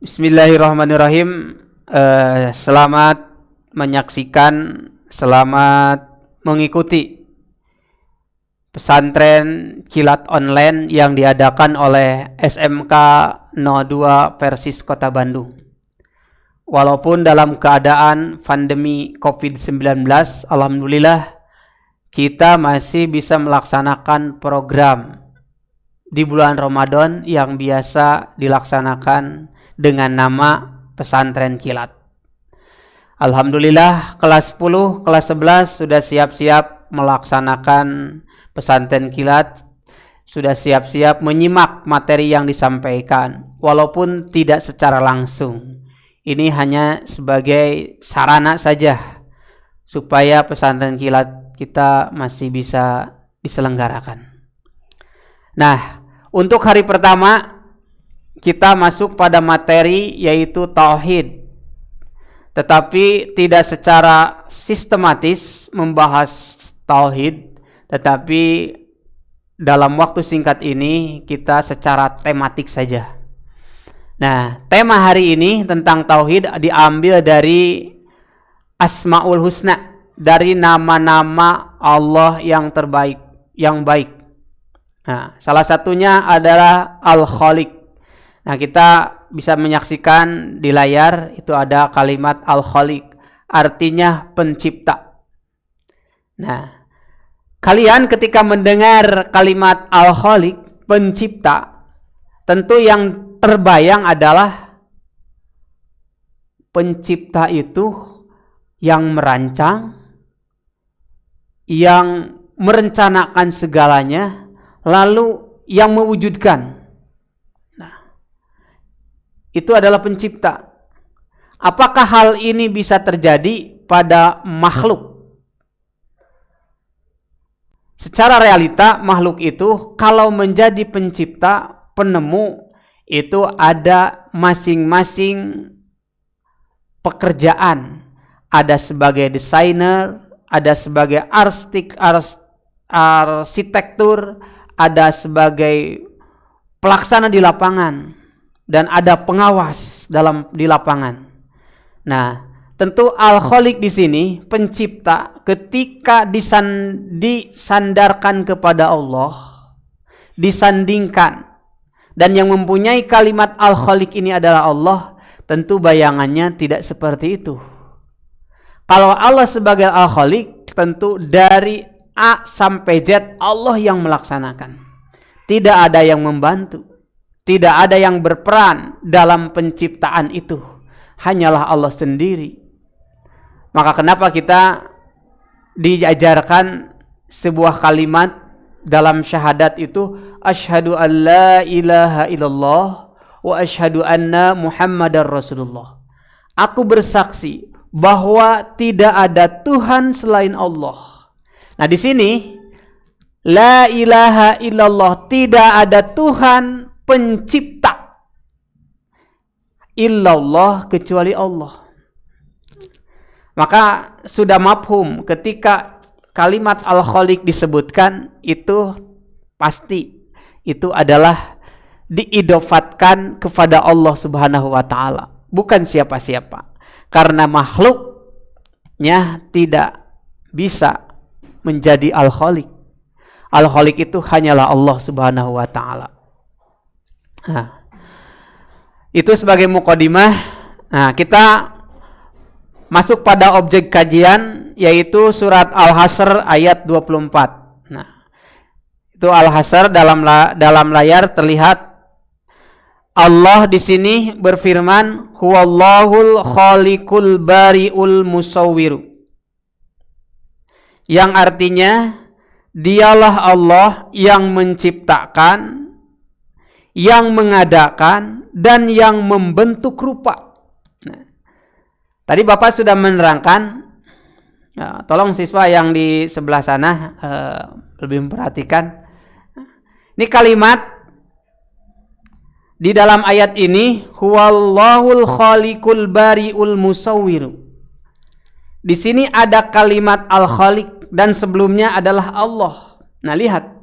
Bismillahirrahmanirrahim. Selamat menyaksikan, selamat mengikuti pesantren kilat online yang diadakan oleh SMK 02 Persis Kota Bandung. Walaupun dalam keadaan pandemi COVID-19, alhamdulillah kita masih bisa melaksanakan program di bulan Ramadan yang biasa dilaksanakan dengan nama pesantren kilat. Alhamdulillah kelas 10, kelas 11 sudah siap-siap melaksanakan pesantren kilat, sudah siap-siap menyimak materi yang disampaikan walaupun tidak secara langsung. Ini hanya sebagai sarana saja supaya pesantren kilat kita masih bisa diselenggarakan. Nah, untuk hari pertama kita masuk pada materi yaitu tauhid, tetapi tidak secara sistematis membahas tauhid, tetapi dalam waktu singkat ini kita secara tematik saja. Nah, tema hari ini tentang tauhid diambil dari Asmaul Husna, dari nama-nama Allah yang terbaik, yang baik. Nah, salah satunya adalah Al-Khaliq. Nah, kita bisa menyaksikan di layar itu ada kalimat Al-Khaliq, artinya pencipta. Nah, kalian ketika mendengar kalimat Al-Khaliq, pencipta, tentu yang terbayang adalah pencipta itu yang merancang, yang merencanakan segalanya, lalu yang mewujudkan. Itu adalah pencipta. Apakah hal ini bisa terjadi pada makhluk? Secara realita makhluk itu kalau menjadi pencipta, penemu, itu ada masing-masing pekerjaan. Ada sebagai desainer, ada sebagai arsitektur, ada sebagai pelaksana di lapangan, dan ada pengawas di lapangan. Nah, tentu Al-Khaliq di sini pencipta ketika disandarkan kepada Allah, disandingkan, dan yang mempunyai kalimat Al-Khaliq ini adalah Allah, tentu bayangannya tidak seperti itu. Kalau Allah sebagai Al-Khaliq, tentu dari A sampai Z Allah yang melaksanakan. Tidak ada yang membantu. Tidak ada yang berperan dalam penciptaan itu. Hanyalah Allah sendiri. Maka kenapa kita diajarkan sebuah kalimat dalam syahadat itu, asyhadu an la ilaha illallah wa asyhadu anna Muhammadar Rasulullah. Aku bersaksi bahwa tidak ada Tuhan selain Allah. Nah, di sini la ilaha illallah, tidak ada Tuhan pencipta illallah kecuali Allah. Maka sudah mafhum ketika kalimat Al-Khaliq disebutkan, itu pasti itu adalah diidofatkan kepada Allah Subhanahu wa taala, bukan siapa-siapa. Karena makhluknya tidak bisa menjadi Al-Khaliq. Al-Khaliq itu hanyalah Allah Subhanahu wa taala. Nah, itu sebagai mukadimah. Nah, kita masuk pada objek kajian, yaitu surat Al-Hasr ayat 24. Nah, itu Al-Hasr dalam layar terlihat Allah di sini berfirman, huwallahul khaliqul bari'ul musawwiru, yang artinya dialah Allah yang menciptakan, yang mengadakan, dan yang membentuk rupa. Nah, tadi Bapak sudah menerangkan. Nah, tolong siswa yang di sebelah sana lebih memperhatikan. Ini kalimat di dalam ayat ini, huwallahul khaliqul bari'ul musawwiru. Di sini ada kalimat Al-Khaliq dan sebelumnya adalah Allah. Nah, lihat.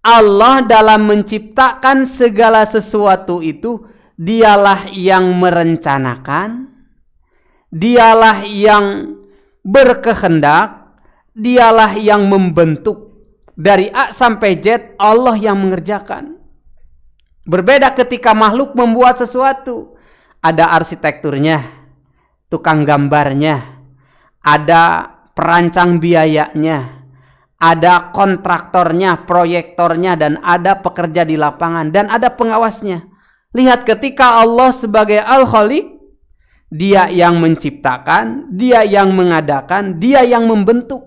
Allah dalam menciptakan segala sesuatu itu dialah yang merencanakan, dialah yang berkehendak, dialah yang membentuk. Dari A sampai Z Allah yang mengerjakan. Berbeda ketika makhluk membuat sesuatu. Ada arsitekturnya, tukang gambarnya, ada perancang biayanya, ada kontraktornya, proyektornya, dan ada pekerja di lapangan, dan ada pengawasnya. Lihat ketika Allah sebagai Al-Khaliq, Dia yang menciptakan, Dia yang mengadakan, Dia yang membentuk.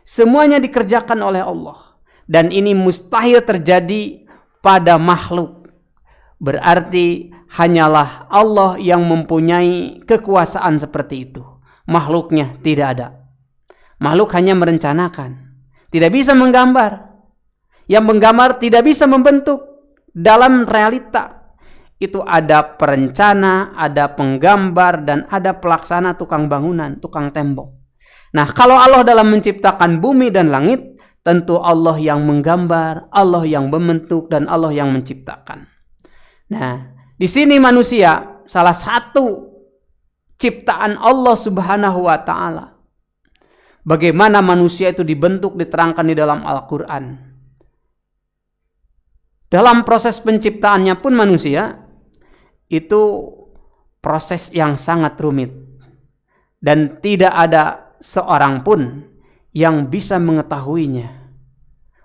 Semuanya dikerjakan oleh Allah. Dan ini mustahil terjadi pada makhluk. Berarti hanyalah Allah yang mempunyai kekuasaan seperti itu. Makhluknya tidak ada. Makhluk hanya merencanakan. Tidak bisa menggambar. Yang menggambar tidak bisa membentuk. Dalam realita. Itu ada perencana, ada penggambar, dan ada pelaksana tukang bangunan, tukang tembok. Nah, kalau Allah dalam menciptakan bumi dan langit, tentu Allah yang menggambar, Allah yang membentuk, dan Allah yang menciptakan. Nah, di sini manusia salah satu ciptaan Allah Subhanahu wa taala. Bagaimana manusia itu dibentuk diterangkan di dalam Al-Qur'an. Dalam proses penciptaannya pun manusia itu proses yang sangat rumit. Dan tidak ada seorang pun yang bisa mengetahuinya.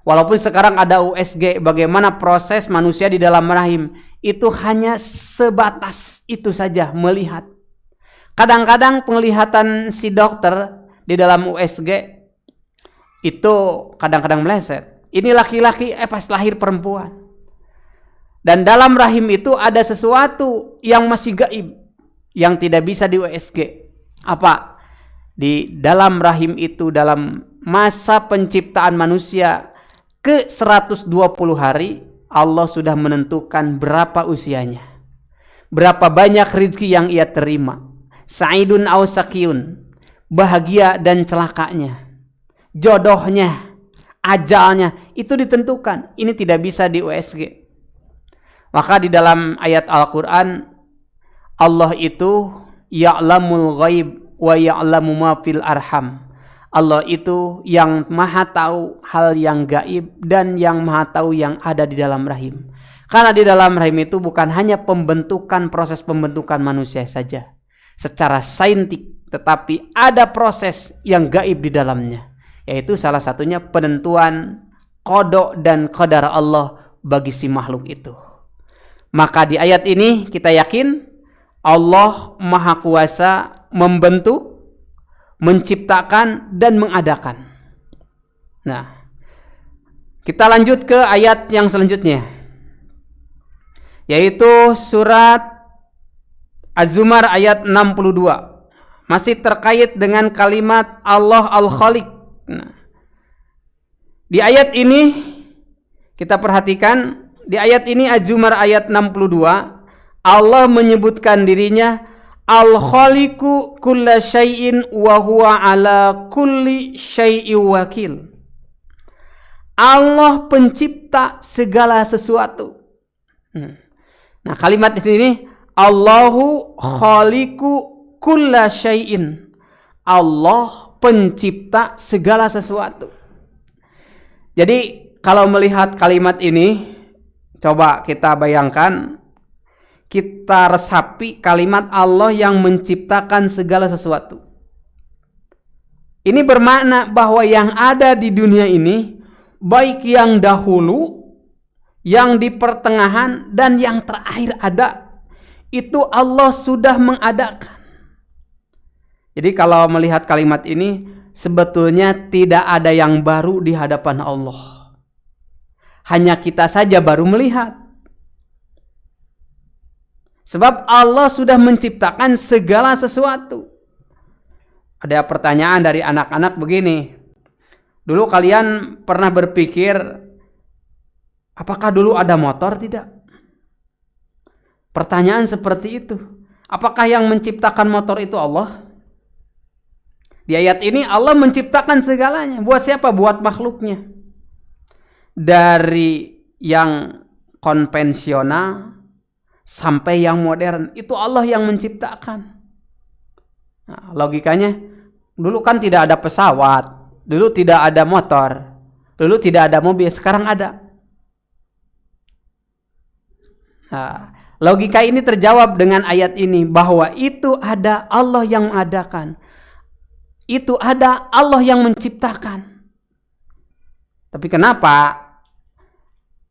Walaupun sekarang ada USG, bagaimana proses manusia di dalam rahim, itu hanya sebatas itu saja melihat. Kadang-kadang penglihatan si dokter di dalam USG itu kadang-kadang meleset. Ini laki-laki, pas lahir perempuan. Dan dalam rahim itu ada sesuatu yang masih gaib, yang tidak bisa di USG. Apa? Di dalam rahim itu, dalam masa penciptaan manusia ke 120 hari, Allah sudah menentukan berapa usianya, berapa banyak rezeki yang ia terima, sa'idun aw sakiyun, bahagia dan celakanya, jodohnya, ajalnya, itu ditentukan. Ini tidak bisa di USG. Maka di dalam ayat Al-Quran, Allah itu ya'lamul ghaib wa ya'lamu ma fil arham. Allah itu yang maha tahu hal yang gaib dan yang maha tahu yang ada di dalam rahim. Karena di dalam rahim itu bukan hanya pembentukan, proses pembentukan manusia saja secara saintik, tetapi ada proses yang gaib di dalamnya, yaitu salah satunya penentuan qada dan qadar Allah bagi si makhluk itu. Maka di ayat ini kita yakin Allah Maha Kuasa membentuk, menciptakan, dan mengadakan. Nah, kita lanjut ke ayat yang selanjutnya, yaitu surat Az-Zumar ayat 62. Masih terkait dengan kalimat Allah Al-Khaliq. Nah, di ayat ini kita perhatikan, di ayat ini Az-Zumar ayat 62, Allah menyebutkan dirinya Al-Khaliqu kulla syai'in wa huwa ala kulli syai'in wakil. Allah pencipta segala sesuatu. Nah, kalimat di sini Allahu khaliqu kulla syai'in. Allah pencipta segala sesuatu. Jadi kalau melihat kalimat ini, coba kita bayangkan, kita resapi kalimat Allah yang menciptakan segala sesuatu. Ini bermakna bahwa yang ada di dunia ini, baik yang dahulu, yang di pertengahan, dan yang terakhir ada, itu Allah sudah mengadakan. Jadi kalau melihat kalimat ini, sebetulnya tidak ada yang baru di hadapan Allah. Hanya kita saja baru melihat. Sebab Allah sudah menciptakan segala sesuatu. Ada pertanyaan dari anak-anak begini. Dulu kalian pernah berpikir, apakah dulu ada motor? Tidak. Pertanyaan seperti itu. Apakah yang menciptakan motor itu Allah? Di ayat ini Allah menciptakan segalanya. Buat siapa? Buat makhluknya. Dari yang konvensional sampai yang modern, itu Allah yang menciptakan. Nah, logikanya, dulu kan tidak ada pesawat, dulu tidak ada motor, dulu tidak ada mobil, sekarang ada. Nah, logika ini terjawab dengan ayat ini, bahwa itu ada Allah yang mengadakan. Itu ada Allah yang menciptakan. Tapi kenapa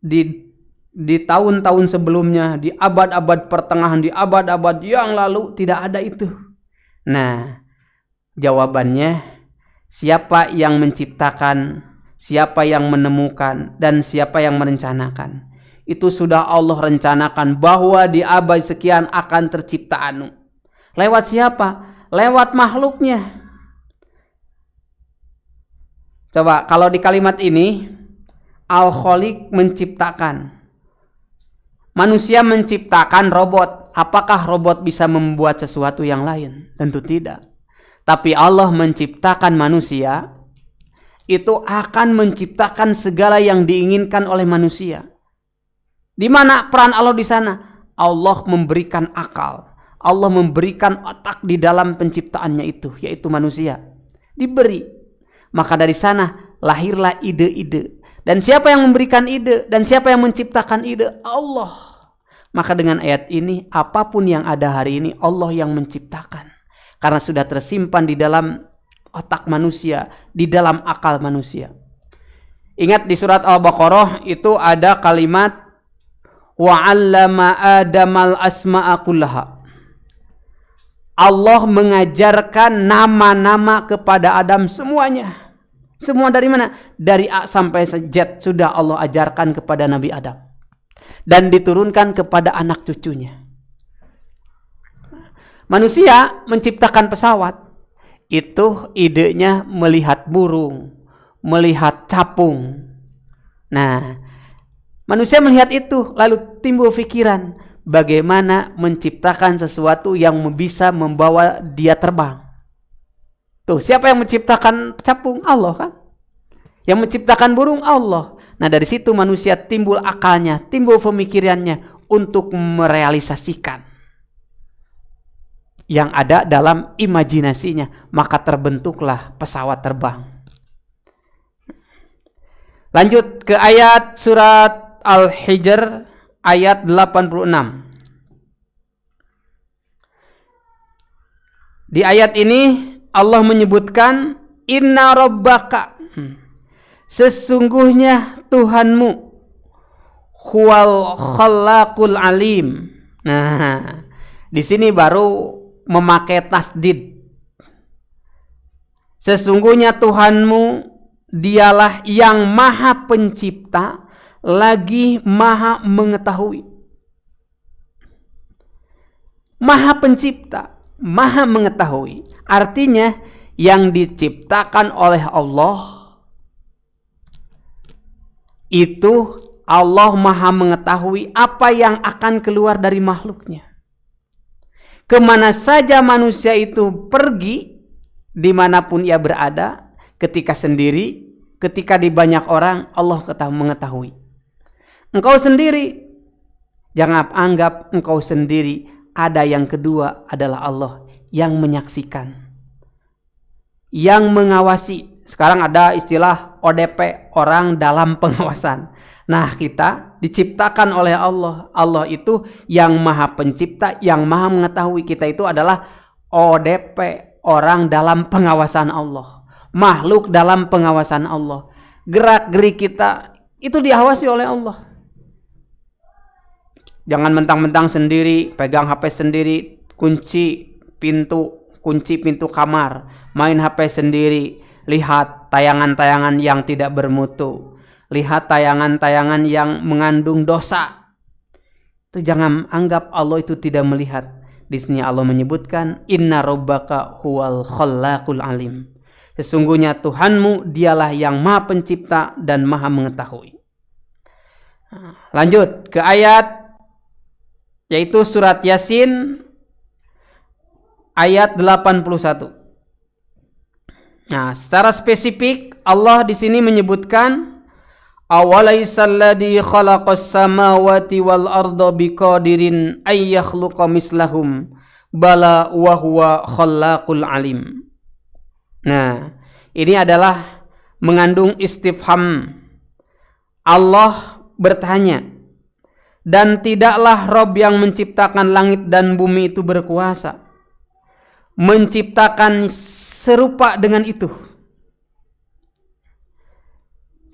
di tahun-tahun sebelumnya, di abad-abad pertengahan, di abad-abad yang lalu tidak ada itu? Nah, jawabannya, siapa yang menciptakan, siapa yang menemukan, dan siapa yang merencanakan. Itu sudah Allah rencanakan bahwa di abad sekian akan tercipta anu. Lewat siapa? Lewat makhluknya. Coba kalau di kalimat ini, Al-Khaliq menciptakan. Manusia menciptakan robot. Apakah robot bisa membuat sesuatu yang lain? Tentu tidak. Tapi Allah menciptakan manusia, itu akan menciptakan segala yang diinginkan oleh manusia. Di mana peran Allah di sana? Allah memberikan akal. Allah memberikan otak di dalam penciptaannya itu, yaitu manusia. Diberi. Maka dari sana lahirlah ide-ide. Dan siapa yang memberikan ide? Dan siapa yang menciptakan ide? Allah. Maka dengan ayat ini, apapun yang ada hari ini, Allah yang menciptakan. Karena sudah tersimpan di dalam otak manusia, di dalam akal manusia. Ingat di surat Al-Baqarah itu ada kalimat, wa'allama Adamal asma'a kullaha. Allah mengajarkan nama-nama kepada Adam semuanya. Semua dari mana? Dari A sampai Z sudah Allah ajarkan kepada Nabi Adam. Dan diturunkan kepada anak cucunya. Manusia menciptakan pesawat. Itu idenya melihat burung, melihat capung. Nah, manusia melihat itu, lalu timbul pikiran, bagaimana menciptakan sesuatu yang bisa membawa dia terbang. Tuh, siapa yang menciptakan capung? Allah kan? Yang menciptakan burung? Allah. Nah, dari situ manusia timbul akalnya, timbul pemikirannya untuk merealisasikan yang ada dalam imajinasinya. Maka terbentuklah pesawat terbang. Lanjut ke ayat surat Al-Hijr ayat 86. Di ayat ini Allah menyebutkan inna rabbaka, sesungguhnya Tuhanmu, huwal khallaqul alim. Nah, di sini baru memakai tasdid. Sesungguhnya Tuhanmu dialah yang maha pencipta lagi maha mengetahui. Maha pencipta, maha mengetahui. Artinya yang diciptakan oleh Allah itu Allah maha mengetahui apa yang akan keluar dari makhluknya. Kemana saja manusia itu pergi, dimanapun ia berada, ketika sendiri, ketika di banyak orang, Allah mengetahui. Engkau sendiri, jangan anggap engkau sendiri. Ada yang kedua adalah Allah yang menyaksikan, yang mengawasi. Sekarang ada istilah ODP, orang dalam pengawasan. Nah, kita diciptakan oleh Allah. Allah itu yang maha pencipta, yang maha mengetahui. Kita itu adalah ODP, orang dalam pengawasan Allah. Makhluk dalam pengawasan Allah. Gerak-gerik kita itu diawasi oleh Allah. Jangan mentang-mentang sendiri, pegang HP sendiri, kunci pintu kamar, main HP sendiri, lihat tayangan-tayangan yang tidak bermutu, lihat tayangan-tayangan yang mengandung dosa. Itu jangan anggap Allah itu tidak melihat. Di sini Allah menyebutkan inna rabbaka huwal khallaqul alim. Sesungguhnya Tuhanmu dialah yang maha pencipta dan maha mengetahui. Lanjut ke ayat yaitu surat Yasin ayat 81. Nah, secara spesifik Allah di sini menyebutkan Awalaisal ladzi khalaqas samawati wal arda biqadirin ay yakhluqa mislahum bala wa huwa khallaqul alim. Nah, ini adalah mengandung istifham. Allah bertanya, dan tidaklah Rabb yang menciptakan langit dan bumi itu berkuasa menciptakan serupa dengan itu.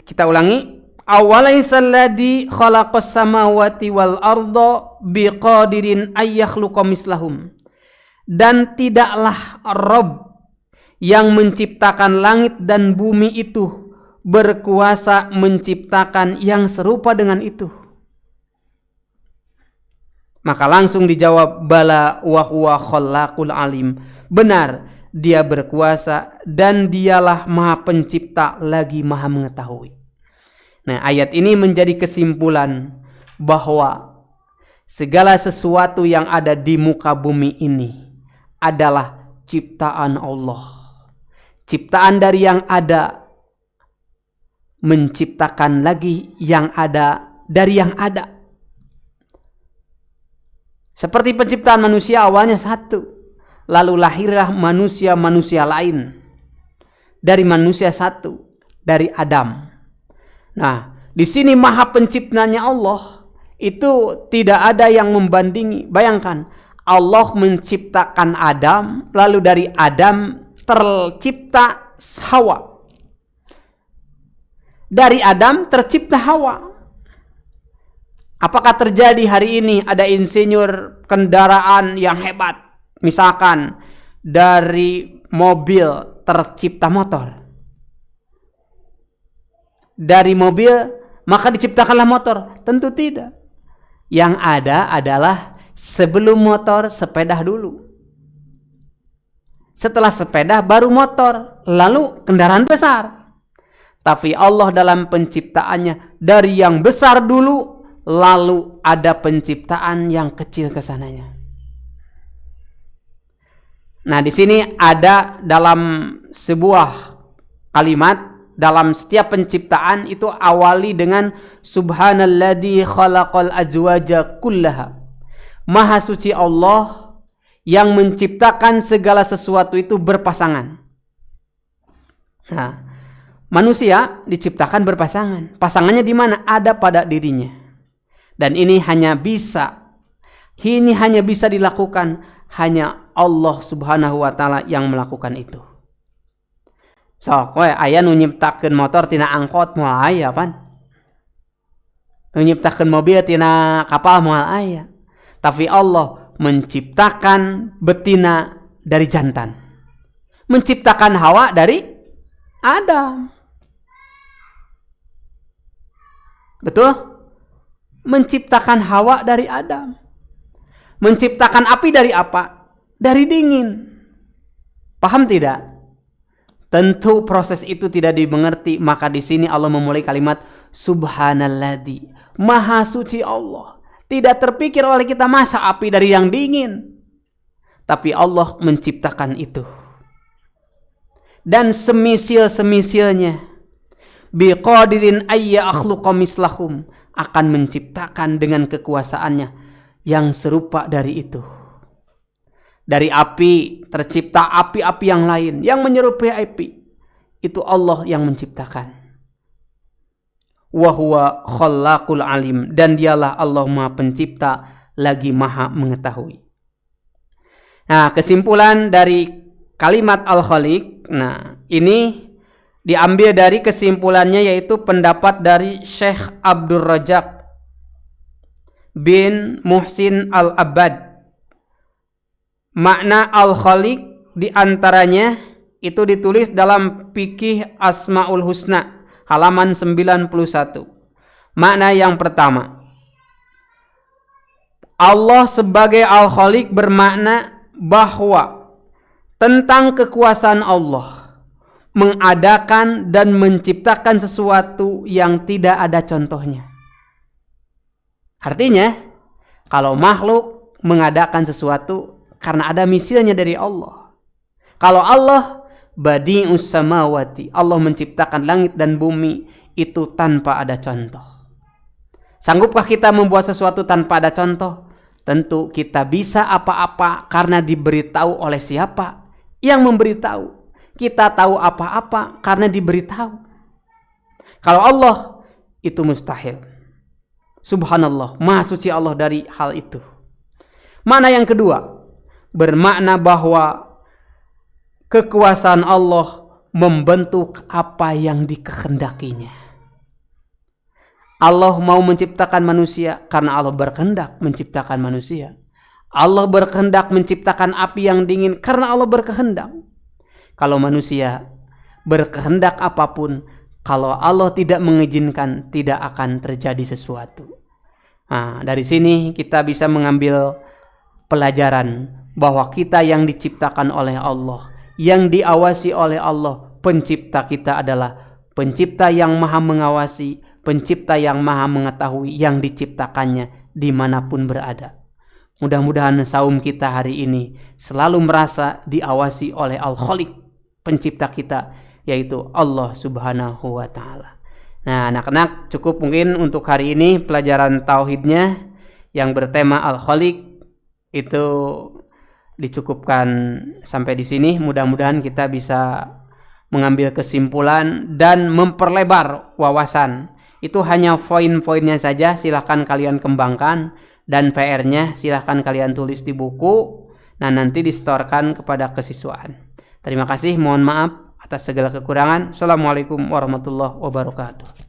Kita ulangi. Awalaisal ladzi khalaqas samawati wal arda biqadirin ay yakhluqa mislahum. Dan tidaklah Rabb yang menciptakan langit dan bumi itu berkuasa menciptakan yang serupa dengan itu. Maka langsung dijawab, bala wa huwa khallaqul alim. Benar, dia berkuasa dan dialah maha pencipta lagi maha mengetahui. Nah, ayat ini menjadi kesimpulan bahwa segala sesuatu yang ada di muka bumi ini adalah ciptaan Allah. Ciptaan dari yang ada, menciptakan lagi yang ada dari yang ada. Seperti penciptaan manusia awalnya satu, lalu lahirlah manusia-manusia lain. Dari manusia satu, dari Adam. Nah, di sini maha penciptanya Allah itu tidak ada yang membandingi. Bayangkan, Allah menciptakan Adam, lalu dari Adam tercipta Hawa. Dari Adam tercipta Hawa. Apakah terjadi hari ini ada insinyur kendaraan yang hebat? Misalkan dari mobil tercipta motor. Dari mobil maka diciptakanlah motor? Tentu tidak. Yang ada adalah sebelum motor sepeda dulu. Setelah sepeda baru motor, lalu kendaraan besar. Tapi Allah dalam penciptaannya dari yang besar dulu, lalu ada penciptaan yang kecil ke sananya. Nah, di sini ada dalam sebuah kalimat, dalam setiap penciptaan itu awali dengan subhanalladzi khalaqal azwaja kullaha. Maha suci Allah yang menciptakan segala sesuatu itu berpasangan. Nah, manusia diciptakan berpasangan. Pasangannya di mana? Ada pada dirinya. Dan ini hanya bisa dilakukan hanya Allah Subhanahu wa taala yang melakukan itu. So, kowe aya nu nyiptakeun motor tina angkot moal aya pan. Nu nyiptakeun mobil tina kapal moal aya. Tapi Allah menciptakan betina dari jantan. Menciptakan Hawa dari Adam. Betul? Menciptakan Hawa dari Adam. Menciptakan api dari apa? Dari dingin. Paham tidak? Tentu proses itu tidak dimengerti, maka di sini Allah memulai kalimat subhanalladzi, maha suci Allah. Tidak terpikir oleh kita masa api dari yang dingin. Tapi Allah menciptakan itu. Dan semisil-semisilnya biqadirin ayya akhluqa mislahum, akan menciptakan dengan kekuasaannya yang serupa dari itu. Dari api tercipta api-api yang lain yang menyerupai api. Itu Allah yang menciptakan. Wa huwa khallaqul alim, dan dialah Allah Maha Pencipta lagi Maha Mengetahui. Nah, kesimpulan dari kalimat Al-Khaliq, nah ini diambil dari kesimpulannya, yaitu pendapat dari Syekh Abdul Razak bin Muhsin Al-Abbad. Makna Al-Khaliq diantaranya itu ditulis dalam Fiqih Asmaul Husna halaman 91. Makna yang pertama, Allah sebagai Al-Khaliq bermakna bahwa tentang kekuasaan Allah mengadakan dan menciptakan sesuatu yang tidak ada contohnya. Artinya, kalau makhluk mengadakan sesuatu karena ada misinya dari Allah. Kalau Allah badi'us samawati, Allah menciptakan langit dan bumi, itu tanpa ada contoh. Sanggupkah kita membuat sesuatu tanpa ada contoh? Tentu kita bisa apa-apa karena diberitahu oleh siapa yang memberitahu. Kita tahu apa-apa karena diberitahu. Kalau Allah, itu mustahil. Subhanallah, maha suci Allah dari hal itu. Makna yang kedua, bermakna bahwa kekuasaan Allah membentuk apa yang dikehendakinya. Allah mau menciptakan manusia karena Allah berkehendak menciptakan manusia. Allah berkehendak menciptakan api yang dingin karena Allah berkehendak. Kalau manusia berkehendak apapun, kalau Allah tidak mengizinkan, tidak akan terjadi sesuatu. Nah, dari sini kita bisa mengambil pelajaran bahwa kita yang diciptakan oleh Allah, yang diawasi oleh Allah, pencipta kita adalah pencipta yang maha mengawasi, pencipta yang maha mengetahui yang diciptakannya dimanapun berada. Mudah-mudahan saum kita hari ini selalu merasa diawasi oleh Al-Khaliq, pencipta kita, yaitu Allah Subhanahu wa Ta'ala. Nah, anak-anak, cukup mungkin untuk hari ini pelajaran tauhidnya yang bertema Al-Khaliq itu dicukupkan sampai di sini. Mudah-mudahan kita bisa mengambil kesimpulan dan memperlebar wawasan. Itu hanya poin-poinnya saja, silahkan kalian kembangkan, dan PR-nya silahkan kalian tulis di buku. Nah, nanti disetorkan kepada kesiswaan. Terima kasih, mohon maaf atas segala kekurangan. Assalamualaikum warahmatullahi wabarakatuh.